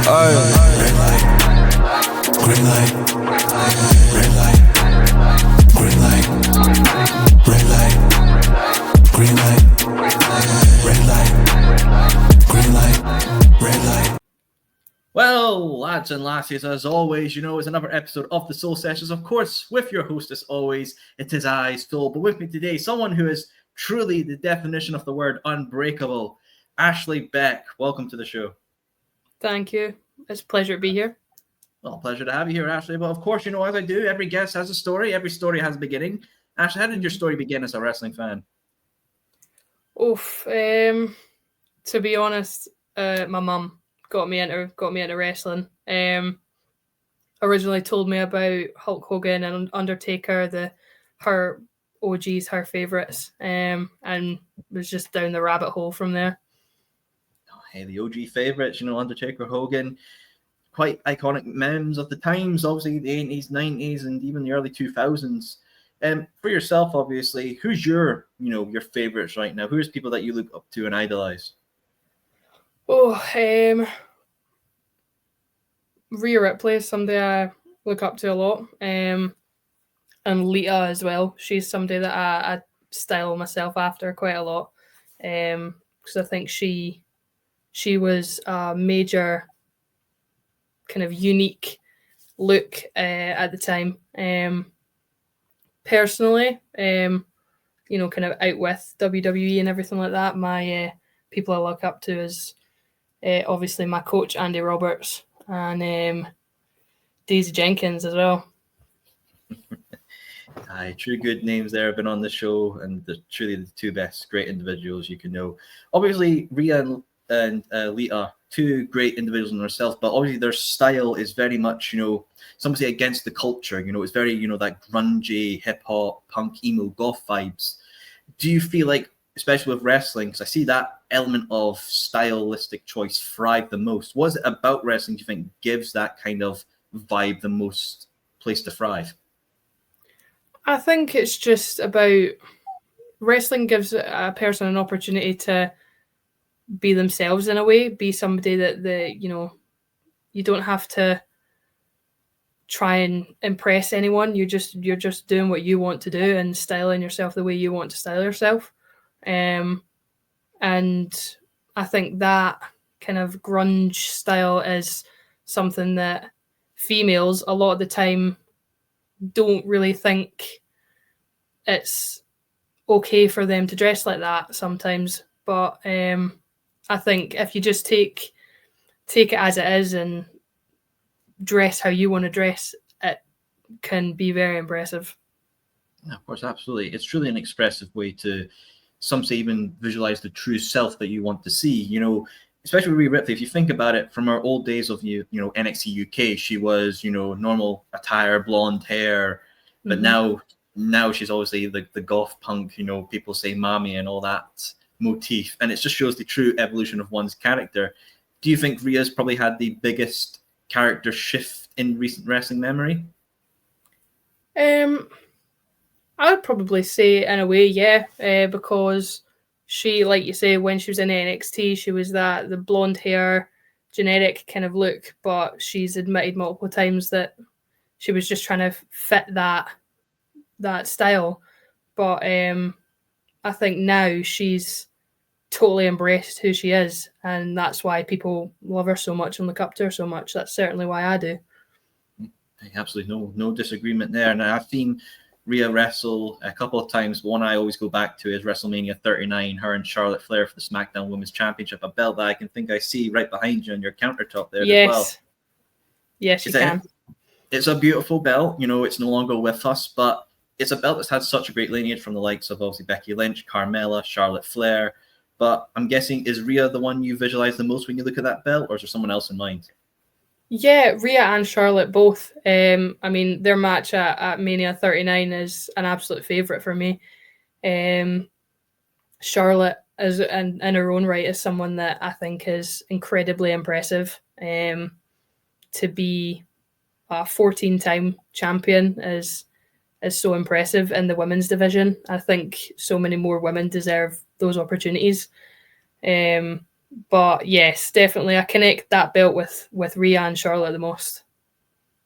Red light, green light, red light, green light, red light, green light, red light, green light, red light. Well, lads and lassies, as always, you know, it's another episode of the Soul Sessions. Of course, with your host, as always, it is I, Soul. But with me today, someone who is truly the definition of the word unbreakable, Ashleigh Beck. Welcome to the show. Thank you. It's a pleasure to be here. Well, pleasure to have you here, Ashleigh. But of course, you know, as I do, every guest has a story. Every story has a beginning. Ashleigh, how did your story begin as a wrestling fan? To be honest, my mum got me into wrestling. Originally told me about Hulk Hogan and Undertaker, her OGs, her favorites, and was just down the rabbit hole from there. Oh, hey, the OG favorites, you know, Undertaker, Hogan, quite iconic memes of the times, obviously the 80s, 90s, and even the early 2000s. For yourself, obviously, who's your favorites right now? Who's people that you look up to and idolize? Rhea Ripley is somebody I look up to a lot, and Lita as well. She's somebody that I style myself after quite a lot, because I think she was a major kind of unique look at the time. Personally, kind of out with WWE and everything like that, my people I look up to is obviously my coach Andy Roberts and Daisy Jenkins as well. Aye, true good names there have been on the show, and they're truly the two best great individuals you can know. Obviously, Rhea and Lita, two great individuals in themselves, but obviously their style is very much, some say against the culture. It's very, that grungy, hip hop, punk, emo, goth vibes. Do you feel like, especially with wrestling, because I see that element of stylistic choice thrive the most? What is it about wrestling do you think gives that kind of vibe the most place to thrive? I think it's just about wrestling gives a person an opportunity to be themselves in a way, be somebody that you don't have to try and impress anyone. You're just doing what you want to do and styling yourself the way you want to style yourself. And I think that kind of grunge style is something that females a lot of the time don't really think it's okay for them to dress like that sometimes. But I think if you just take it as it is and dress how you want to dress, it can be very impressive. Yeah, of course, absolutely. It's truly an expressive way to, some say, even visualize the true self that you want to see. Especially Rhea Ripley, if you think about it, from her old days of NXT UK, she was normal attire, blonde hair, but now she's obviously the goth punk, people say mommy and all that motif, and it just shows the true evolution of one's character. Do you think Rhea's probably had the biggest character shift in recent wrestling memory? I would probably say in a way, yeah, because she, like you say, when she was in NXT, she was the blonde hair, generic kind of look, but she's admitted multiple times that she was just trying to fit that style. But I think now she's totally embraced who she is, and that's why people love her so much and look up to her so much. That's certainly why I do. Absolutely no disagreement there. And I've seen Rhea wrestle a couple of times. One I always go back to is WrestleMania 39, her and Charlotte Flair for the SmackDown Women's Championship, a belt that I can think I see right behind you on your countertop there as well. Yes, you can. It's a beautiful belt. It's no longer with us, but it's a belt that's had such a great lineage from the likes of obviously Becky Lynch, Carmella, Charlotte Flair. But I'm guessing, is Rhea the one you visualize the most when you look at that belt, or is there someone else in mind? Yeah, Rhea and Charlotte both. Their match at Mania 39 is an absolute favourite for me. Charlotte, in her own right, is someone that I think is incredibly impressive. To be a 14-time champion is so impressive in the women's division. I think so many more women deserve those opportunities. But yes, definitely, I connect that belt with Rhea and Charlotte the most.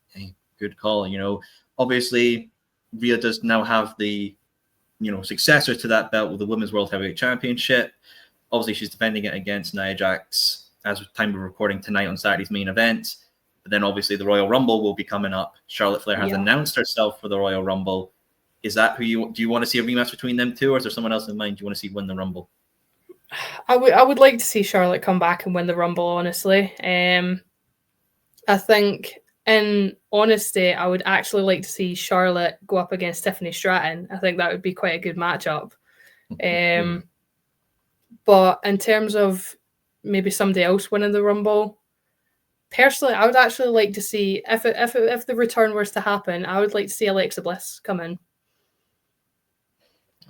Hey, good call. Obviously, Rhea does now have the successor to that belt with the Women's World Heavyweight Championship. Obviously, she's defending it against Nia Jax as of time of recording tonight on Saturday's main event. But then obviously the Royal Rumble will be coming up. Charlotte Flair has announced herself for the Royal Rumble. Is that do you want to see a rematch between them two, or is there someone else in mind you want to see win the Rumble? I would like to see Charlotte come back and win the Rumble, honestly. I think, in honesty, I would actually like to see Charlotte go up against Tiffany Stratton. I think that would be quite a good matchup. But in terms of maybe somebody else winning the Rumble, personally, I would actually like to see, if the return was to happen, I would like to see Alexa Bliss come in.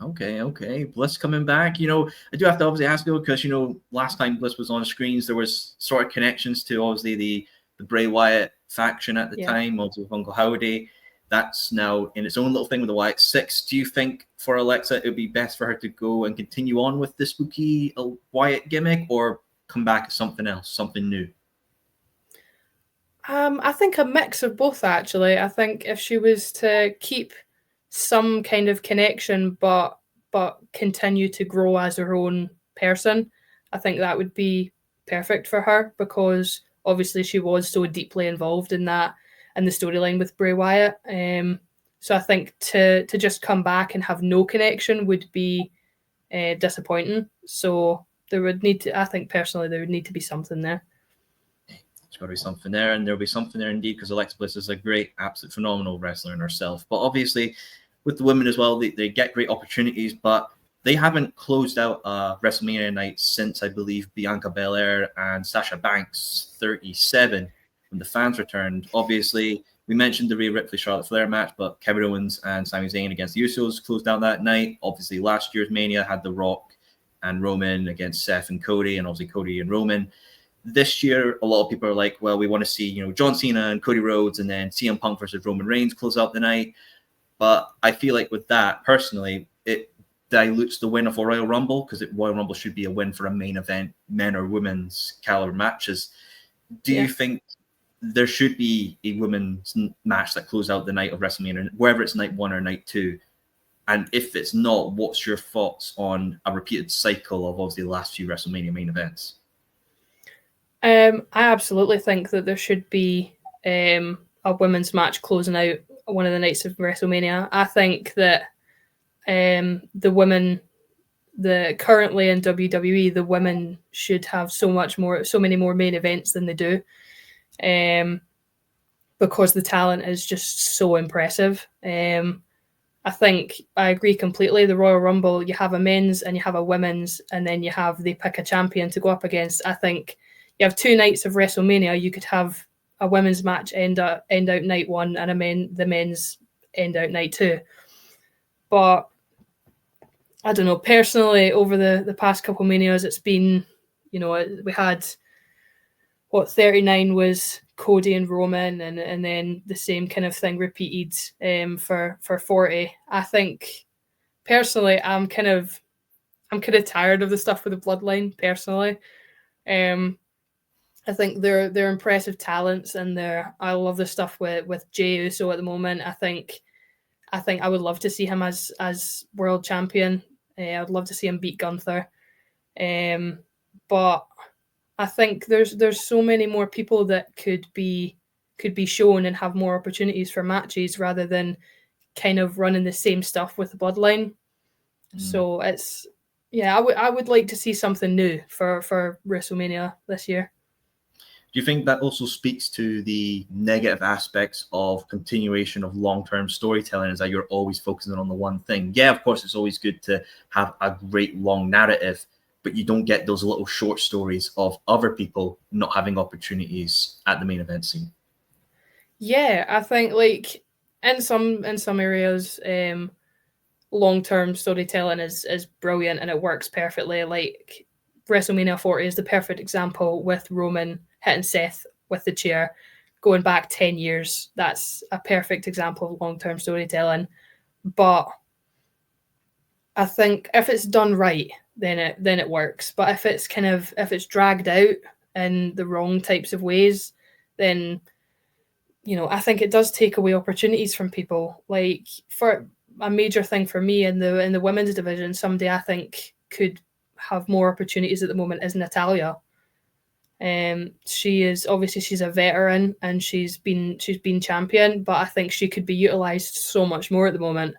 Okay. Bliss coming back. I do have to obviously ask you because, last time Bliss was on screens, there was sort of connections to obviously the Bray Wyatt faction at the time, also with Uncle Howdy. That's now in its own little thing with the Wyatt Six. Do you think for Alexa it would be best for her to go and continue on with the spooky Wyatt gimmick, or come back as something else, something new? I think a mix of both, actually. I think if she was to keep some kind of connection but continue to grow as her own person, I think that would be perfect for her, because obviously she was so deeply involved in that and the storyline with Bray Wyatt. So I think to just come back and have no connection would be disappointing. So there would need to, I think personally, there would need to be something there. There's got to be something there, and there'll be something there indeed, because Alexa Bliss is a great, absolute phenomenal wrestler in herself. But obviously, with the women as well, they get great opportunities, but they haven't closed out a WrestleMania night since, I believe, Bianca Belair and Sasha Banks 37, when the fans returned. Obviously, we mentioned the Rhea Ripley Charlotte Flair match, but Kevin Owens and Sami Zayn against the Usos closed out that night. Obviously, last year's Mania had The Rock and Roman against Seth and Cody, and obviously Cody and Roman. This year, a lot of people are like, well, we want to see, John Cena and Cody Rhodes and then CM Punk versus Roman Reigns close out the night. But I feel like with that, personally, it dilutes the win of a Royal Rumble, because Royal Rumble should be a win for a main event, men or women's caliber matches. Do you think there should be a women's match that closes out the night of WrestleMania, whether it's night 1 or night 2? And if it's not, what's your thoughts on a repeated cycle of obviously the last few WrestleMania main events? I absolutely think that there should be a women's match closing out one of the nights of WrestleMania. I think that the women, currently in WWE, the women should have so many more main events than they do, because the talent is just so impressive. I think I agree completely. The Royal Rumble, you have a men's and you have a women's, and then they pick a champion to go up against. I think you have 2 nights of WrestleMania. You could have a women's match end out night 1 and the men's end out night 2. But I don't know, personally, over the past couple of Manias, it's been, we had 39 was Cody and Roman, and then the same kind of thing repeated for 40. I think personally, I'm kind of tired of the stuff with the bloodline. Personally, I think they're impressive talents, and I love the stuff with Jey Uso at the moment. I think I would love to see him as world champion. I'd love to see him beat Gunther. But I think there's so many more people that could be shown and have more opportunities for matches, rather than kind of running the same stuff with the bloodline. So it's I would like to see something new for WrestleMania this year. Do you think that also speaks to the negative aspects of continuation of long-term storytelling, is that you're always focusing on the one thing? Yeah, of course, it's always good to have a great long narrative, but you don't get those little short stories of other people not having opportunities at the main event scene. Yeah, I think like in some areas, long-term storytelling is brilliant and it works perfectly. Like WrestleMania 40 is the perfect example, with Roman hitting Seth with the chair going back 10 years. That's a perfect example of long-term storytelling. But I think if it's done right, then it works. But if it's dragged out in the wrong types of ways, then I think it does take away opportunities from people. Like, for a major thing for me in the women's division, somebody I think could have more opportunities at the moment is Natalya. She's a veteran and she's been champion, but I think she could be utilized so much more at the moment.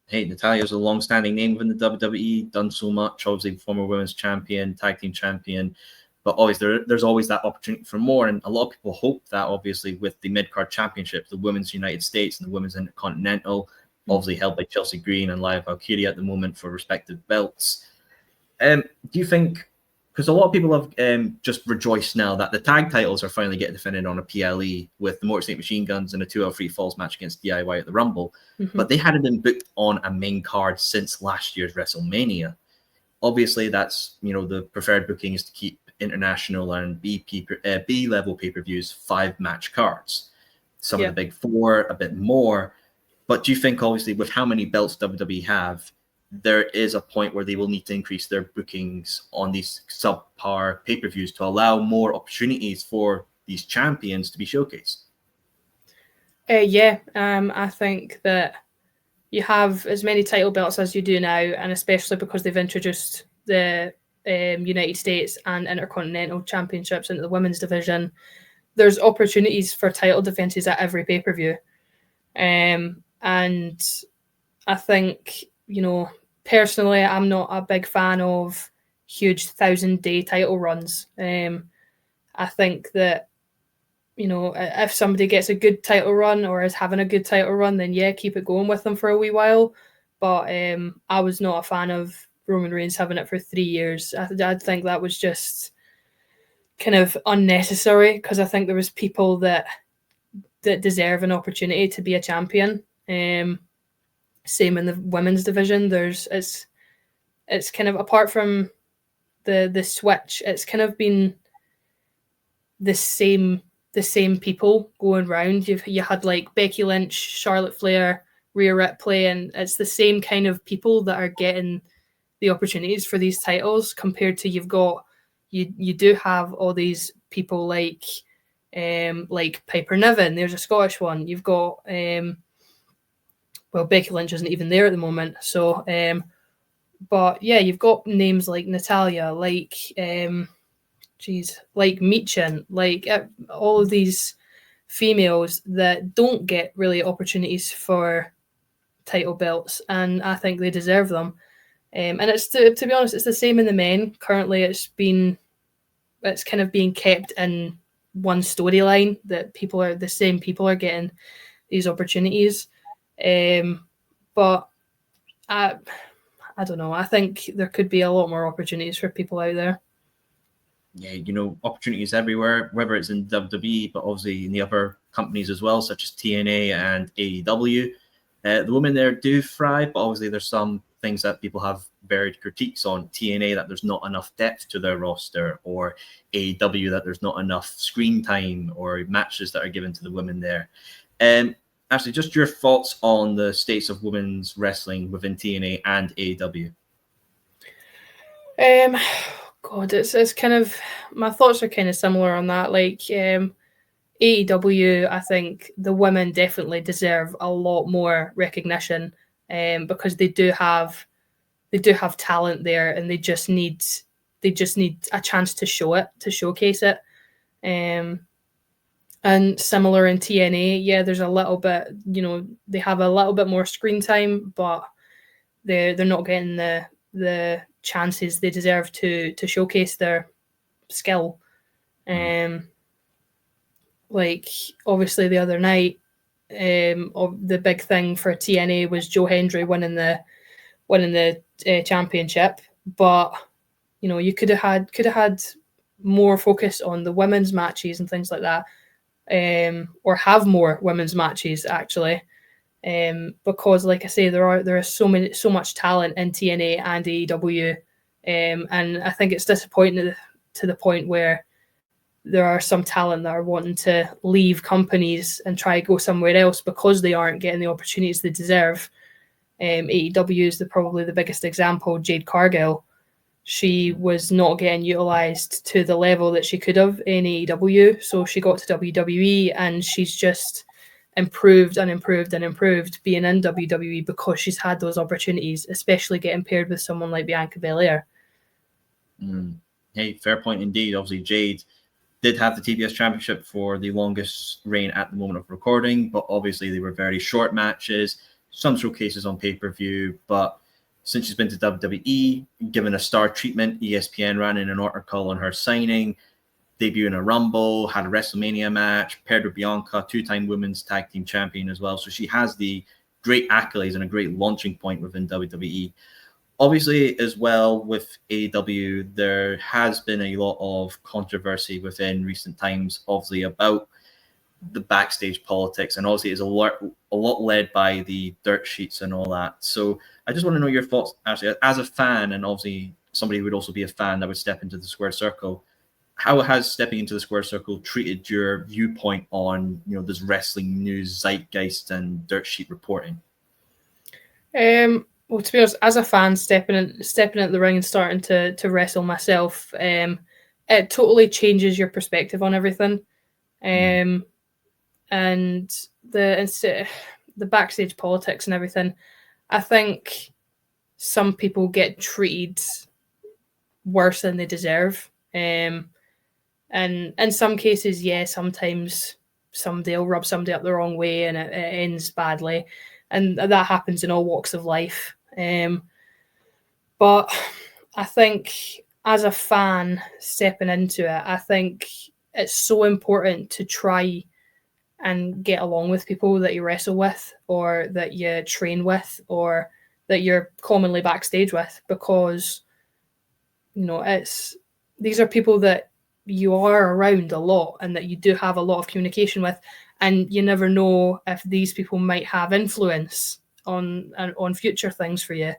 Hey, Natalya's a long-standing name within the WWE, done so much. Obviously, former women's champion, tag team champion, but always there's always that opportunity for more. And a lot of people hope that, obviously, with the mid-card championship, the Women's United States and the Women's Intercontinental, obviously held by Chelsea Green and Laya Valkyria at the moment for respective belts. Do you think, because a lot of people have just rejoiced now that the tag titles are finally getting defended on a PLE with the Motor City Machine Guns and a 2-3 Falls match against DIY at the Rumble, but they hadn't been booked on a main card since last year's WrestleMania. Obviously, that's, the preferred booking is to keep international and B-level pay-per-views 5-match cards. Some of the big four, a bit more. But do you think, obviously, with how many belts WWE have, there is a point where they will need to increase their bookings on these subpar pay-per-views to allow more opportunities for these champions to be showcased? I think that you have as many title belts as you do now, and especially because they've introduced the United States and Intercontinental Championships into the women's division, there's opportunities for title defenses at every pay-per-view. And I think, personally, I'm not a big fan of huge 1,000-day title runs. I think that, if somebody gets a good title run or is having a good title run, then keep it going with them for a wee while. But I was not a fan of Roman Reigns having it for 3 years. I think that was just kind of unnecessary, because I think there was people that deserve an opportunity to be a champion. Same in the women's division. It's kind of, apart from the switch, it's kind of been the same people going round. You had like Becky Lynch, Charlotte Flair, Rhea Ripley, and it's the same kind of people that are getting the opportunities for these titles, compared to you do have all these people like Piper Niven. There's a Scottish one. You've got Becky Lynch isn't even there at the moment. So, but you've got names like Natalya, like Meechin, like all of these females that don't get really opportunities for title belts, and I think they deserve them. And it's to be honest, it's the same in the men. Currently, it's kind of being kept in one storyline, that the same people are getting these opportunities. But I don't know. I think there could be a lot more opportunities for people out there. Yeah, opportunities everywhere, whether it's in WWE, but obviously in the other companies as well, such as TNA and AEW. The women there do thrive, but obviously there's some things that people have varied critiques on. TNA, that there's not enough depth to their roster, or AEW, that there's not enough screen time or matches that are given to the women there. Actually, just your thoughts on the states of women's wrestling within TNA and AEW. God, it's kind of, my thoughts are kind of similar on that. Like AEW, I think the women definitely deserve a lot more recognition, because they do have talent there, and they just need a chance to showcase it. And similar in TNA, there's a little bit, they have a little bit more screen time, but they're not getting the chances they deserve to showcase their skill. Like, obviously the other night, the big thing for TNA was Joe Hendry winning the championship, but you could have had more focus on the women's matches and things like that. Or have more women's matches, actually, because, like I say, there is so much talent in TNA and AEW, and I think it's disappointing to the point where there are some talent that are wanting to leave companies and try to go somewhere else because they aren't getting the opportunities they deserve. AEW is probably the biggest example. Jade Cargill, she was not getting utilized to the level that she could have in AEW. So she got to WWE and she's just improved and improved and improved being in WWE because she's had those opportunities, especially getting paired with someone like Bianca Belair. Hey, fair point indeed. Obviously, Jade did have the TBS Championship for the longest reign at the moment of recording, but obviously they were very short matches, some showcases on pay-per-view, but since she's been to WWE, given a star treatment, ESPN ran in an article on her signing, debut in a Rumble, had a WrestleMania match, paired with Bianca, two-time women's tag team champion as well. So she has the great accolades and a great launching point within WWE. Obviously, as well with AEW, there has been a lot of controversy within recent times, obviously, about the backstage politics, and obviously it's a lot led by the dirt sheets and all that. So I just want to know your thoughts, Ashleigh, as a fan, and obviously somebody who would also be a fan that would step into the square circle. How has stepping into the square circle treated your viewpoint on, you know, this wrestling news zeitgeist and dirt sheet reporting? Well, to be honest, as a fan, stepping at the ring and starting to wrestle myself, it totally changes your perspective on everything. And the backstage politics and everything, I think some people get treated worse than they deserve. And in some cases, yeah, sometimes somebody will rub somebody up the wrong way and it ends badly. And that happens in all walks of life. But I think as a fan stepping into it, I think it's so important to try and get along with people that you wrestle with or that you train with or that you're commonly backstage with, because, you know, these are people that you are around a lot and that you do have a lot of communication with, and you never know if these people might have influence on future things for you.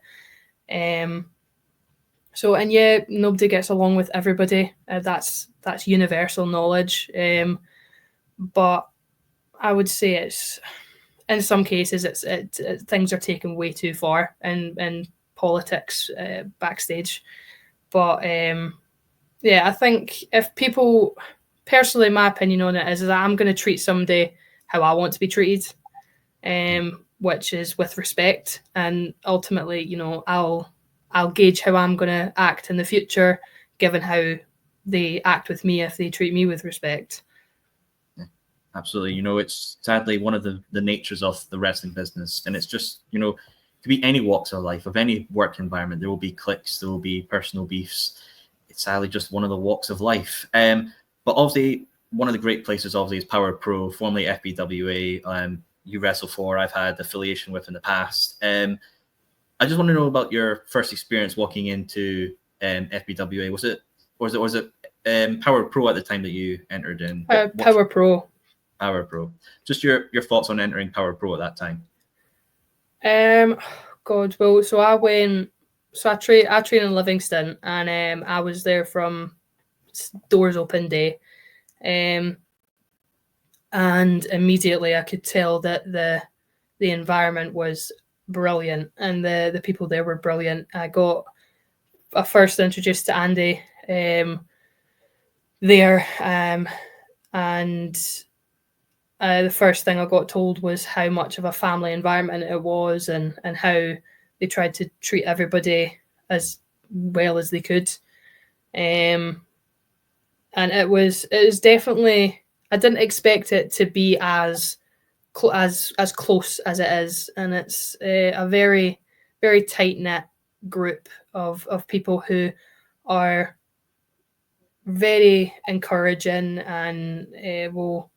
So, and yeah, nobody gets along with everybody. That's universal knowledge. But I would say it's, in some cases, things are taken way too far in politics backstage. But yeah, I think if people, personally, my opinion on it is that I'm going to treat somebody how I want to be treated, which is with respect, and ultimately, you know, I'll gauge how I'm going to act in the future, given how they act with me if they treat me with respect. Absolutely. You know, it's sadly one of the natures of the wrestling business. And it's just, you know, it could be any walks of life, of any work environment. There will be cliques, there will be personal beefs. It's sadly just one of the walks of life. But obviously, one of the great places, obviously, is Power Pro, formerly FBWA. You wrestle for, I've had affiliation with in the past. I just want to know about your first experience walking into FBWA. Was it Power Pro at the time that you entered in? Power Pro. Power Pro. Just your thoughts on entering Power Pro at that time. God, well, so I train in Livingston, and I was there from doors open day, and immediately I could tell that the environment was brilliant and the people there were brilliant. I got first introduced to Andy there, and the first thing I got told was how much of a family environment it was, and how they tried to treat everybody as well as they could. And it was definitely, I didn't expect it to be as close as it is, and it's a very, very tight-knit group of people who are very encouraging and will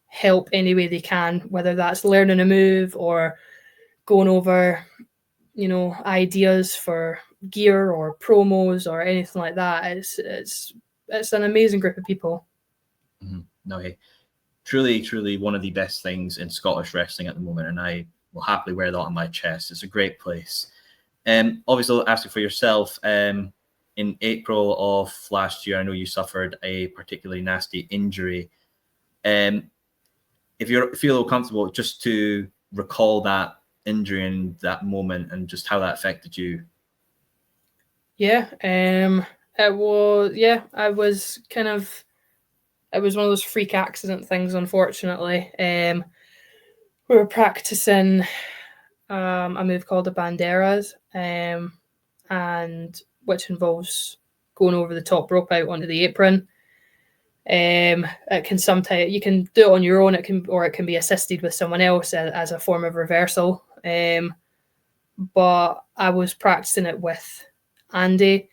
help any way they can, whether that's learning a move or going over, you know, ideas for gear or promos or anything like that. It's an amazing group of people. Mm-hmm. No, hey, truly one of the best things in Scottish wrestling at the moment, and I will happily wear that on my chest. It's a great place. Obviously, asking for yourself, in April of last year, I know you suffered a particularly nasty injury. If you feel comfortable, just to recall that injury and that moment and just how that affected you? Yeah, it was, it was one of those freak accident things, unfortunately. We were practicing a move called the banderas, and which involves going over the top rope out onto the apron. It can sometimes, you can do it on your own, it can be assisted with someone else as a form of reversal. But I was practicing it with Andy,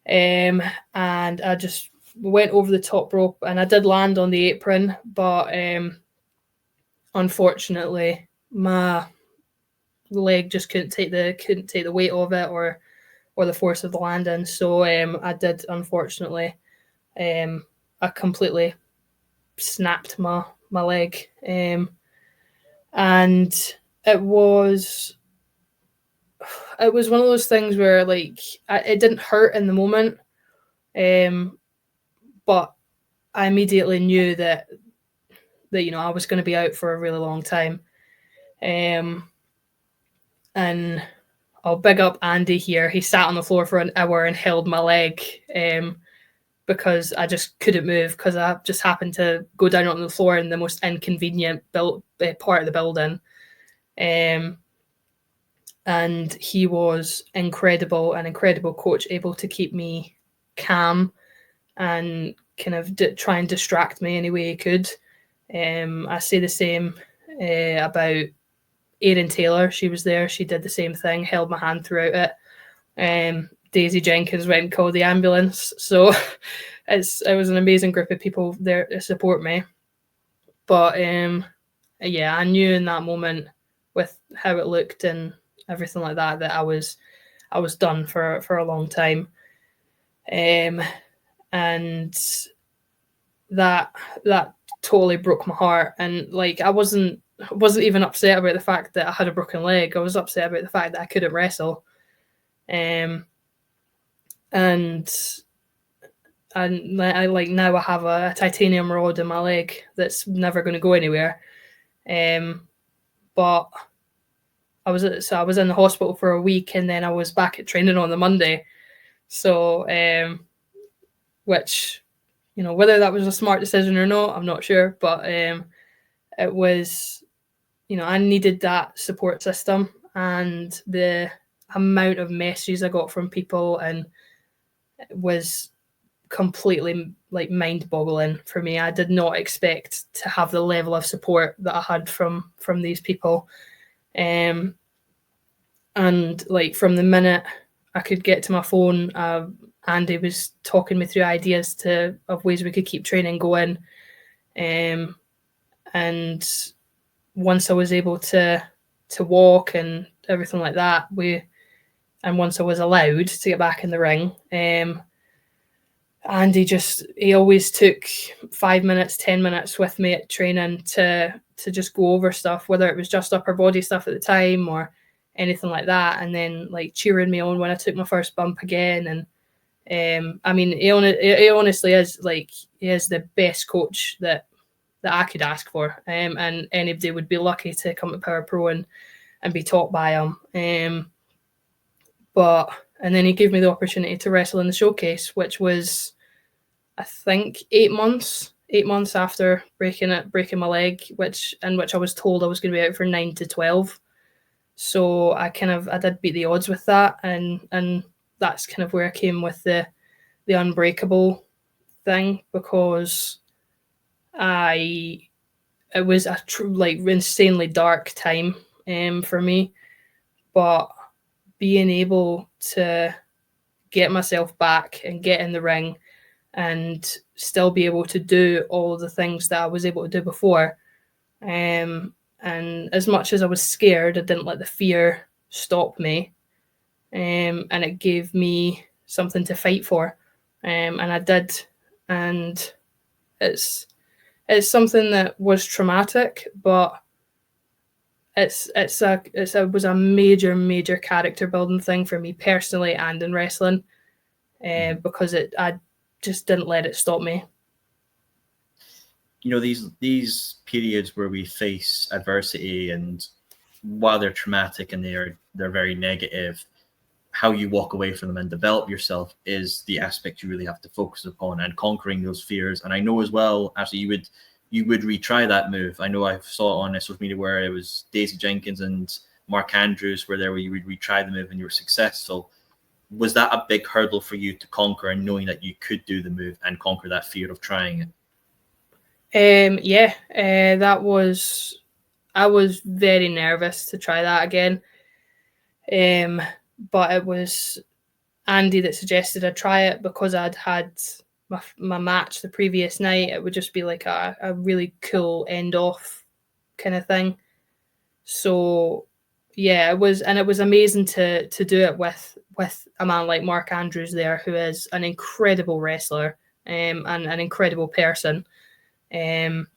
and I just went over the top rope, and I did land on the apron, but unfortunately my leg just couldn't take the weight of it, or the force of the landing. So I did, unfortunately, I completely snapped my leg, and it was one of those things where, like, it didn't hurt in the moment, but I immediately knew that I was going to be out for a really long time. And I'll big up Andy here. He sat on the floor for an hour and held my leg, because I just couldn't move, because I just happened to go down on the floor in the most inconvenient part of the building. And he was incredible, an incredible coach, able to keep me calm and kind of try and distract me any way he could. I say the same about Erin Taylor. She was there. She did the same thing, held my hand throughout it. Daisy Jenkins went and called the ambulance. So it was an amazing group of people there to support me. But yeah, I knew in that moment, with how it looked and everything like that, that I was done for a long time. And that totally broke my heart. And like, I wasn't even upset about the fact that I had a broken leg. I was upset about the fact that I couldn't wrestle. And I like, now I have a titanium rod in my leg that's never going to go anywhere. But I was in the hospital for a week, and then I was back at training on the Monday. So, which, whether that was a smart decision or not, I'm not sure. But it was, I needed that support system, and the amount of messages I got from people and it was completely, like, mind-boggling for me. I did not expect to have the level of support that I had from these people. And like, from the minute I could get to my phone, Andy was talking me through ideas of ways we could keep training going. And once I was able to walk and everything like that, and once I was allowed to get back in the ring, Andy he always took 5 minutes, 10 minutes with me at training to just go over stuff, whether it was just upper body stuff at the time or anything like that, and then, like, cheering me on when I took my first bump again. And I mean, he honestly is, like, he is the best coach that I could ask for, and anybody would be lucky to come to PWRPRO and be taught by him. And then he gave me the opportunity to wrestle in the showcase, which was, I think, 8 months after breaking my leg, which I was told I was going to be out for 9 to 12. So I did beat the odds with that, and that's kind of where I came with the unbreakable thing, because it was a insanely dark time for me, but being able to get myself back and get in the ring and still be able to do all the things that I was able to do before. And as much as I was scared, I didn't let the fear stop me. And it gave me something to fight for. And I did. And it's something that was traumatic, but it was a major character building thing for me personally and in wrestling, because I just didn't let it stop me. These periods where we face adversity and while they're traumatic and they're very negative, how you walk away from them and develop yourself is the aspect you really have to focus upon, and conquering those fears. And I know as well, actually, you would retry that move. I know I saw it on social media where it was Daisy Jenkins and Mark Andrews where you would retry the move and you were successful. Was that a big hurdle for you to conquer, and knowing that you could do the move and conquer that fear of trying it? Yeah, I was very nervous to try that again. But it was Andy that suggested I try it because I'd had my match the previous night. It would just be like a really cool end off kind of thing. So yeah, it was amazing to do it with a man like Mark Andrews there, who is an incredible wrestler and an incredible person. And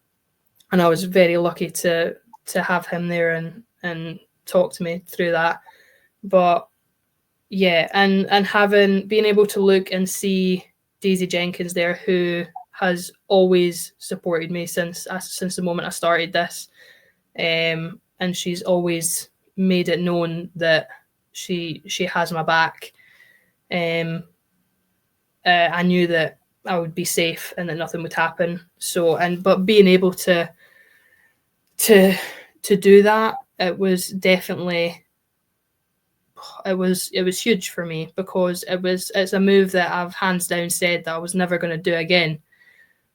I was very lucky to have him there and talk to me through that. But yeah, and being able to look and see Daisy Jenkins there, who has always supported me since the moment I started this, and she's always made it known that she has my back. I knew that I would be safe and that nothing would happen. So, but being able to do that, it was definitely. It was huge for me, because it's a move that I've hands down said that I was never going to do again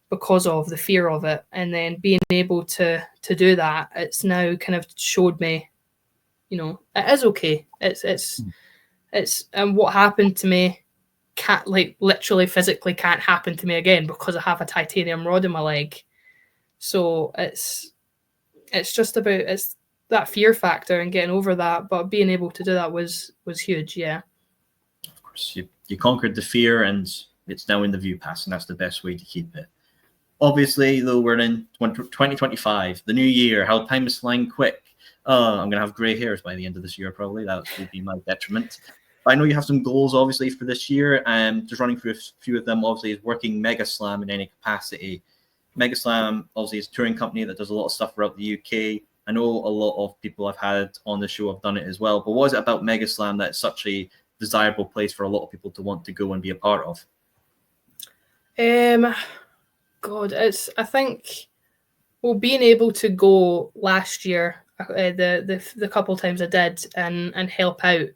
because of the fear of it. And then being able to do that, it's now kind of showed me, it is okay. It's and what happened to me can't, like, literally physically can't happen to me again because I have a titanium rod in my leg. So it's just about that fear factor and getting over that, but being able to do that was huge. Yeah, of course, you conquered the fear, and it's now in the view pass, and that's the best way to keep it. Obviously, though, we're in 2025, the new year. How time is flying quick. I'm gonna have gray hairs by the end of this year, probably. That would be my detriment. But I know you have some goals, obviously, for this year, and just running through a few of them. Obviously, is working Mega Slam in any capacity. Mega Slam obviously is a touring company that does a lot of stuff throughout the UK. I know a lot of people I've had on the show have done it as well, but what is it about Mega Slam that's such a desirable place for a lot of people to want to go and be a part of? God, I think, well, being able to go last year, the couple times I did and help out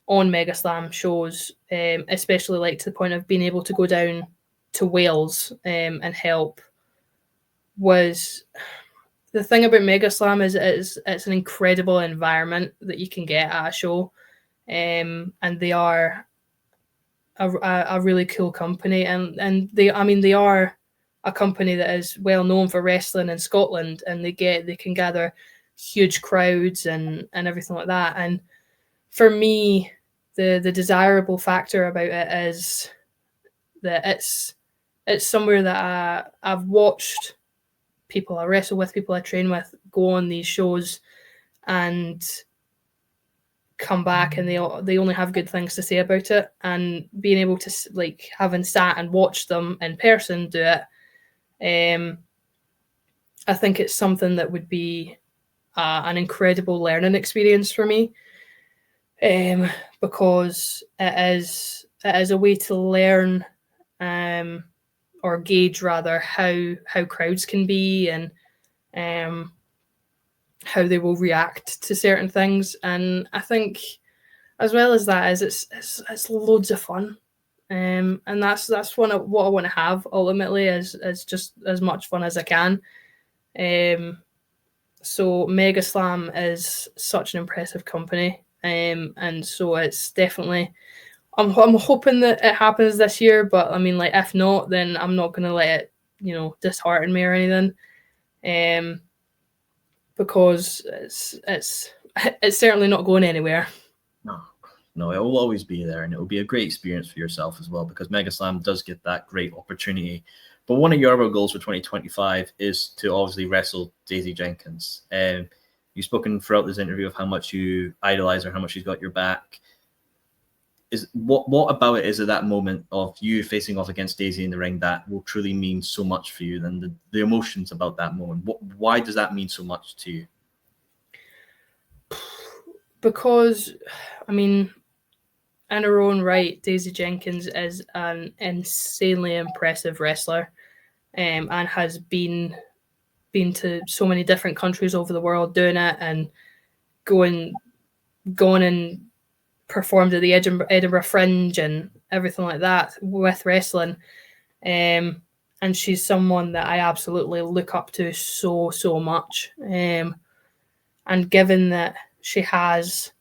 on Mega Slam shows, especially like to the point of being able to go down to Wales and help, was the thing about Mega Slam is it's an incredible environment that you can get at a show, and they are a really cool company, and they are a company that is well known for wrestling in Scotland, and they can gather huge crowds and everything like that. And for me, the desirable factor about it is that it's somewhere that I've watched people I wrestle with, people I train with, go on these shows and come back, and they only have good things to say about it. And being able to, like, having sat and watched them in person do it, I think it's something that would be an incredible learning experience for me, because it is a way to learn, or gauge rather, how crowds can be, and how they will react to certain things. And I think, as well as that, is it's loads of fun, and that's what I want to have ultimately, is just as much fun as I can. So Mega Slam is such an impressive company, and so it's definitely, I'm hoping that it happens this year, but I mean, like, if not, then I'm not going to let it, dishearten me or anything, because it's certainly not going anywhere. No, it will always be there, and it will be a great experience for yourself as well, because Mega Slam does get that great opportunity. But one of your other goals for 2025 is to obviously wrestle Daisy Jenkins. You've spoken throughout this interview of how much you idolize her, how much she's got your back. Is what about it is at that moment of you facing off against Daisy in the ring that will truly mean so much for you, and the emotions about that moment? Why does that mean so much to you? because, I mean, in her own right, Daisy Jenkins is an insanely impressive wrestler, and has been to so many different countries over the world doing it, and going and performed at the Edinburgh Fringe and everything like that with wrestling. And she's someone that I absolutely look up to so much. And given that she has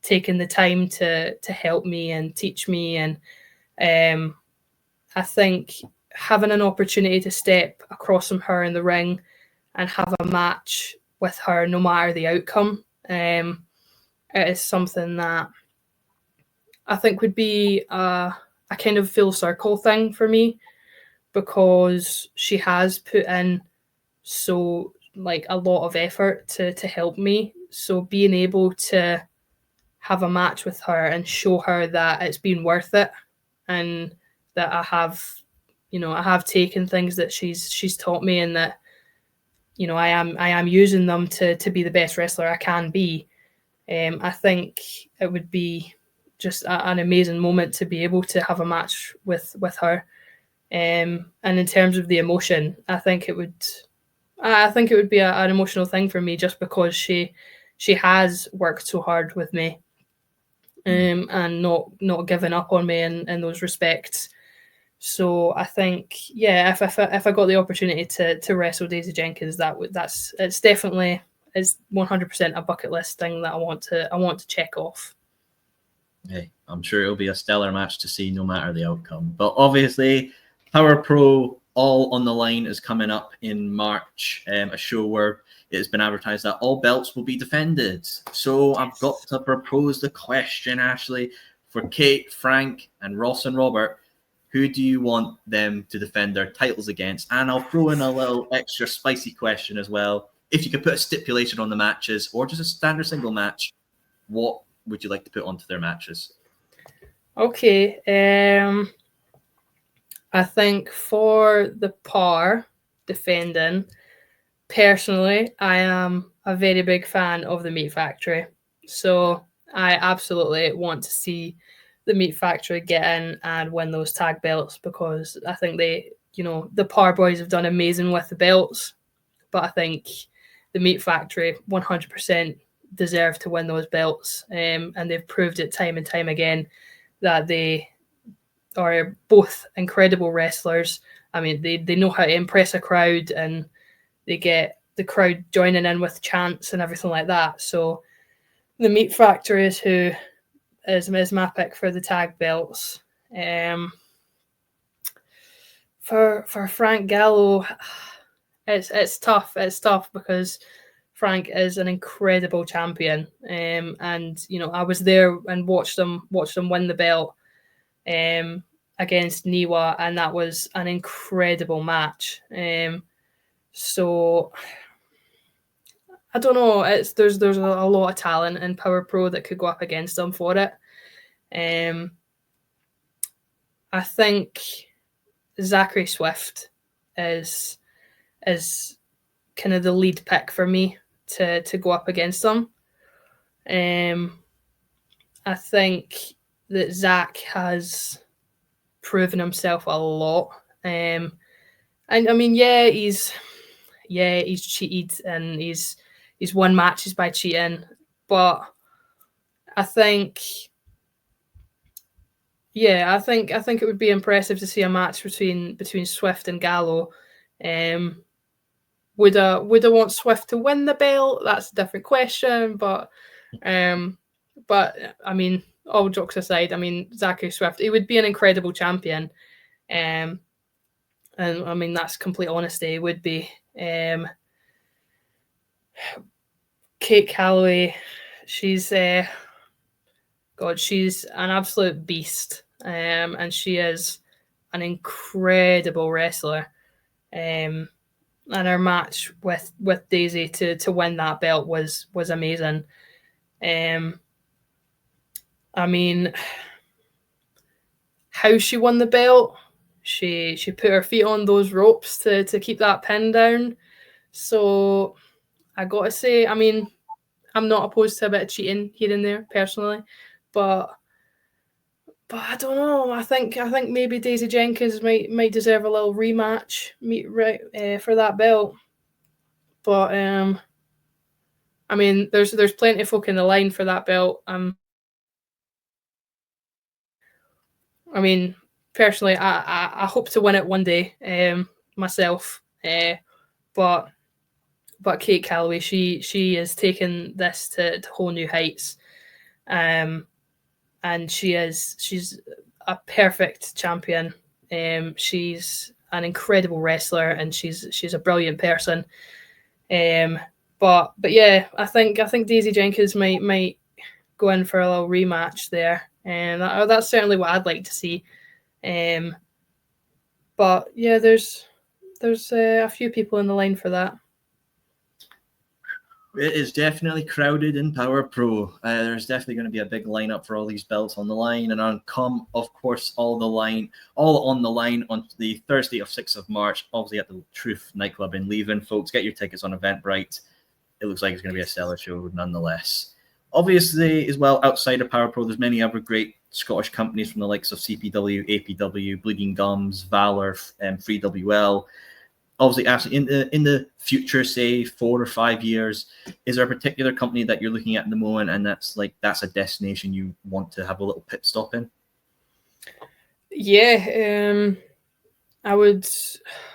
taken the time to help me and teach me, and I think having an opportunity to step across from her in the ring and have a match with her, no matter the outcome, it is something that I think would be a kind of full circle thing for me, because she has put in so a lot of effort to help me. So being able to have a match with her and show her that it's been worth it, and that I have taken things that she's taught me, and that I am using them to be the best wrestler I can be. I think it would be just an amazing moment to be able to have a match with her. And in terms of the emotion, I think it would be an emotional thing for me, just because she has worked so hard with me, and not giving up on me in those respects. So I think, yeah, if I got the opportunity to wrestle Daisy Jenkins, it's definitely 100% a bucket list thing that I want to check off. Hey, I'm sure it'll be a stellar match to see, no matter the outcome. But obviously, Power Pro All on the Line is coming up in March, a show where it has been advertised that all belts will be defended. So I've got to propose the question, Ashleigh, for Kate, Frank, and Ross and Robert. Who do you want them to defend their titles against? And I'll throw in a little extra spicy question as well. If you could put a stipulation on the matches, or just a standard single match, what would you like to put onto their matches? Okay. I think for the par defending, personally, I am a very big fan of the Meat Factory. So I absolutely want to see the Meat Factory get in and win those tag belts, because I think the Par Boys have done amazing with the belts, but I think the Meat Factory 100% deserve to win those belts, and they've proved it time and time again that they are both incredible wrestlers. I mean, they know how to impress a crowd, and they get the crowd joining in with chants and everything like that. So the Meat Factory is my pick for the tag belts. For Frank Gallo, it's tough. It's tough because Frank is an incredible champion, and I was there and watched him win the belt against Niwa, and that was an incredible match. So I don't know. There's a lot of talent in Power Pro that could go up against them for it. I think Zachary Swift is kind of the lead pick for me to go up against them. I think that Zach has proven himself a lot. And I mean, he's cheated, and he's won matches by cheating, but I think it would be impressive to see a match between Swift and Gallo. Would I want Swift to win the belt? That's a different question, but I mean, all jokes aside, I mean, Zachary Swift, he would be an incredible champion, and I mean, that's complete honesty. He would be. Kate Calloway, she's an absolute beast, and she is an incredible wrestler. And her match with Daisy to win that belt was amazing. I mean, how she won the belt, she put her feet on those ropes to keep that pin down. So I gotta say, I mean, I'm not opposed to a bit of cheating here and there personally, but I don't know. I think maybe Daisy Jenkins might deserve a little rematch for that belt. But I mean, there's plenty of folk in the line for that belt. I mean, personally, I hope to win it one day myself. But Kate Calloway, she is taking this to whole new heights. And she's a perfect champion. She's an incredible wrestler, and she's a brilliant person. But yeah, I think Daisy Jenkins might go in for a little rematch there, and that's certainly what I'd like to see. But yeah, there's a few people in the line for that. It is definitely crowded in Power Pro. There's definitely going to be a big lineup for all these belts on the line, and of course, all on the line on the Thursday of 6th of March, obviously at the Truth nightclub in Leven. Folks, get your tickets on Eventbrite. It looks like it's going to be a stellar show nonetheless. Obviously, as well, outside of Power Pro, there's many other great Scottish companies from the likes of CPW, APW, Bleeding Gums, Valor, and 3WL. Obviously, Ashley, in the future, say 4 or 5 years, is there a particular company that you're looking at the moment, and that's a destination you want to have a little pit stop in? Yeah, I would.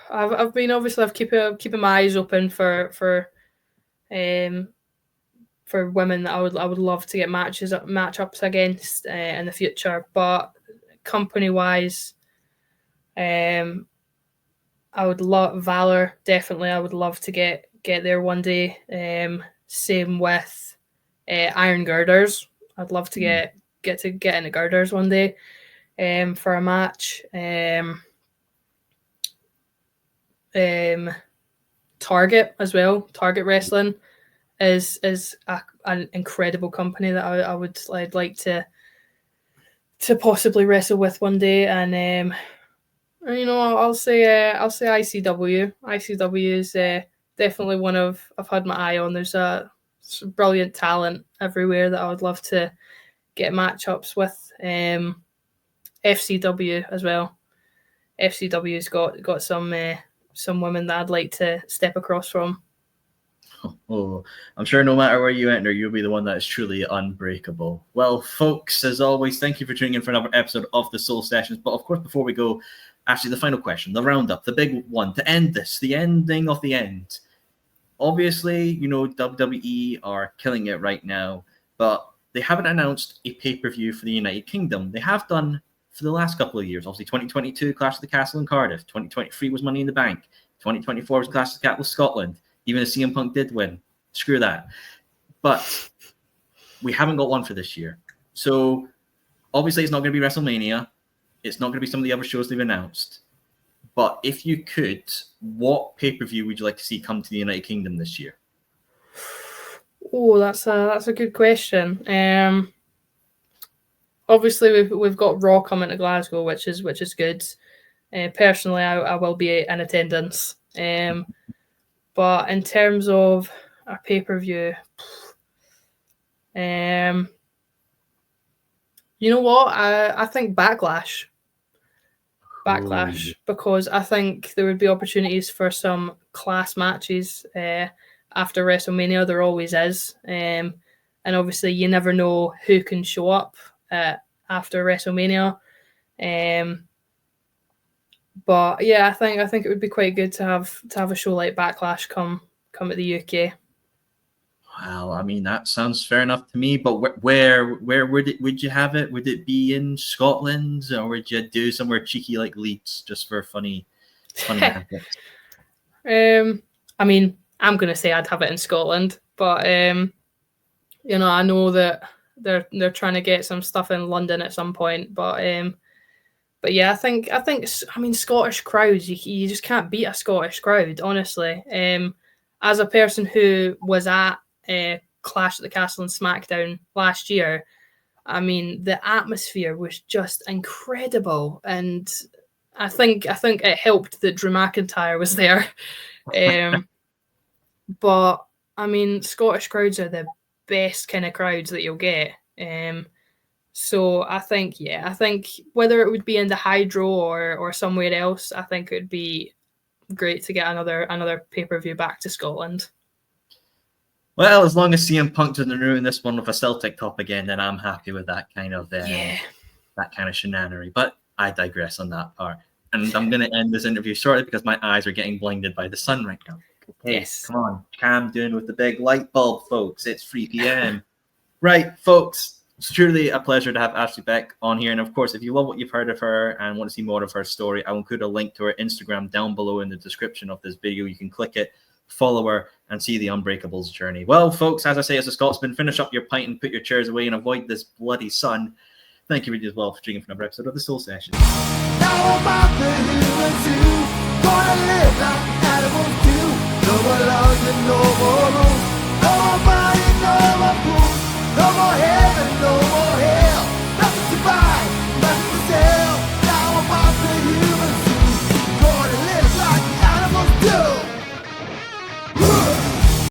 I've been obviously keeping my eyes open for women that I would love to get matchups against in the future, but company wise, I would love Valor. Definitely, I would love to get there one day. Same with Iron Girders. I'd love to get into Girders one day for a match. Target as well. Target Wrestling is an incredible company that I'd like to possibly wrestle with one day. And I'll say ICW. ICW is definitely one I've had my eye on. There's some brilliant talent everywhere that I would love to get matchups with. FCW as well. FCW's got some women that I'd like to step across from. Oh, I'm sure no matter where you enter, you'll be the one that is truly unbreakable. Well, folks, as always, thank you for tuning in for another episode of the Soul Sessions. But of course, before we go, actually, the final question, the roundup, the big one, to end this, the ending of the end. Obviously, WWE are killing it right now, but they haven't announced a pay-per-view for the United Kingdom. They have done for the last couple of years. Obviously, 2022, Clash of the Castle in Cardiff. 2023 was Money in the Bank. 2024 was Clash of the Castle Scotland. Even if CM Punk did win. Screw that. But we haven't got one for this year. So, obviously, it's not going to be WrestleMania. It's not going to be some of the other shows they've announced. But if you could, what pay-per-view would you like to see come to the United Kingdom this year? Oh, that's a good question. Obviously, we've got Raw coming to Glasgow, which is good. Personally, I will be in attendance. But in terms of a pay-per-view, you know what? I think Backlash. Backlash, because I think there would be opportunities for some class matches after WrestleMania. There always is. And obviously, you never know who can show up after WrestleMania. But yeah, I think it would be quite good to have a show like Backlash come at the UK. Well, I mean, that sounds fair enough to me. But where would you have it? Would it be in Scotland, or would you do somewhere cheeky like Leeds just for funny antics? I mean, I'm gonna say I'd have it in Scotland, but I know that they're trying to get some stuff in London at some point, but yeah, I think Scottish crowds, you just can't beat a Scottish crowd, honestly. As a person who was at Clash at the Castle and SmackDown last year, I mean, the atmosphere was just incredible, and I think it helped that Drew McIntyre was there. But I mean, Scottish crowds are the best kind of crowds that you'll get. So I think whether it would be in the Hydro or somewhere else, I think it would be great to get another pay-per-view back to Scotland. Well, as long as CM Punk doesn't ruin this one with a Celtic top again, then I'm happy with that kind of that kind of shenanery. But I digress on that part. And I'm going to end this interview shortly because my eyes are getting blinded by the sun right now. Okay, Yes. Come on. Calm down with the big light bulb, folks. It's 3 p.m. Right, folks. It's truly a pleasure to have Ashleigh Beck on here. And of course, if you love what you've heard of her and want to see more of her story, I will include a link to her Instagram down below in the description of this video. You can click it, follow her, and see the Unbreakable's journey. Well, folks, as I say, as a Scotsman, finish up your pint and put your chairs away and avoid this bloody sun. Thank you as well for tuning in for another episode of The Soul Session. Now I'm out the hill and gonna live like animals do. No more laws and no more